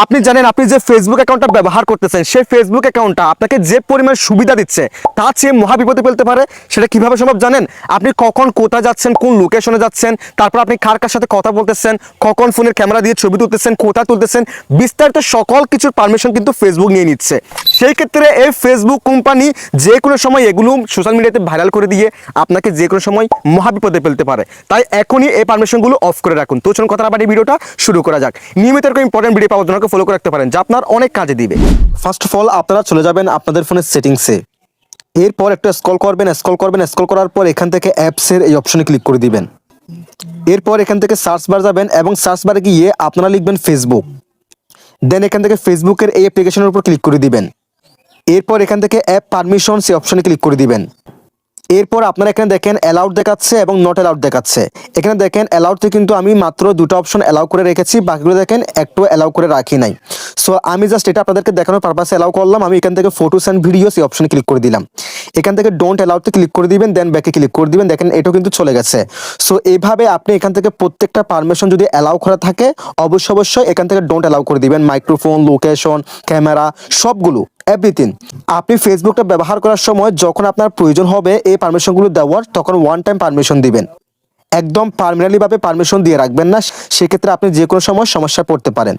আপনি জানেন আপনি যে ফেসবুক অ্যাকাউন্টটা ব্যবহার করতেছেন সেই ফেসবুক অ্যাকাউন্টটা আপনাকে যে পরিমাণ সুবিধা দিচ্ছে তার চেয়ে মহাবিপদে ফেলতে পারে। সেটা কিভাবে সম্ভব জানেন? আপনি কখন কোথায় যাচ্ছেন, কোন লোকেশনে যাচ্ছেন, তারপর আপনি কার কার সাথে কথা বলতেছেন, কখন ফোনের ক্যামেরা দিয়ে ছবি তুলতেছেন, কোথায় তুলতেছেন, বিস্তারিত সকল কিছুর পারমিশন কিন্তু ফেসবুক নিয়ে নিচ্ছে। সেই ক্ষেত্রে এই ফেসবুক কোম্পানি যে কোনো সময় এগুলো সোশ্যাল মিডিয়াতে ভাইরাল করে দিয়ে আপনাকে যে কোনো সময় মহাবিপদে ফেলতে পারে। তাই এখনই এই পারমিশনগুলো অফ করে রাখুন। তো চলুন কথা আবার এই ভিডিওটা শুরু করা যাক। নিয়মিত এরকম ইম্পর্টেন্ট ভিডিও পাওয়ার জন্য ফলো করে রাখতে পারেন, যা আপনার অনেক কাজে দিবে। ফার্স্ট অফ অল আপনারা চলে যাবেন আপনাদের ফোনের সেটিংসে। এরপর একটা স্ক্রল করার পর এখান থেকে অ্যাপসের এই অপশনে ক্লিক করে দিবেন। এরপর এখান থেকে সার্চ বার যাবেন এবং সার্চ বারে গিয়ে আপনারা লিখবেন ফেসবুক। দেন এখান থেকে ফেসবুকের এই অ্যাপ্লিকেশনের উপর ক্লিক করে দিবেন। এরপর এখান থেকে অ্যাপ পারমিশন সেই অপশনে ক্লিক করে দিবেন। এরপর আপনারা এখানে দেখেন অ্যালাউড দেখাচ্ছে এবং নট অ্যালাউড দেখাচ্ছে। এখানে দেখেন অ্যালাউডতে কিন্তু আমি মাত্র দুটো অপশন অ্যালাউ করে রেখেছি, বাকিগুলো দেখেন একটু অ্যালাউ করে রাখি নাই। সো আমি জাস্ট এটা আপনাদেরকে দেখানোর পারপাসে অ্যালাউ করলাম। আমি এখান থেকে ফটোস অ্যান্ড ভিডিওস এই অপশনে ক্লিক করে দিলাম। এখান থেকে ডোন্ট অ্যালাউডতে ক্লিক করে দিবেন, দেন ব্যাকে ক্লিক করে দিবেন। দেখেন এটাও কিন্তু চলে গেছে। সো এইভাবে আপনি এখান থেকে প্রত্যেকটা পারমিশন যদি অ্যালাউ করা থাকে অবশ্যই এখান থেকে ডোন্ট অ্যালাউ করে দিবেন। মাইক্রোফোন, লোকেশন, ক্যামেরা সবগুলো এভরিথিং। আপনি ফেসবুকটা ব্যবহার করার সময় যখন আপনার প্রয়োজন হবে এই পারমিশনগুলো দেওয়ার, তখন ওয়ান টাইম পারমিশন দিবেন। একদম পার্মানেন্টলিভাবে পারমিশন দিয়ে রাখবেন না, সেক্ষেত্রে আপনি যে কোনো সময় সমস্যায় পড়তে পারেন।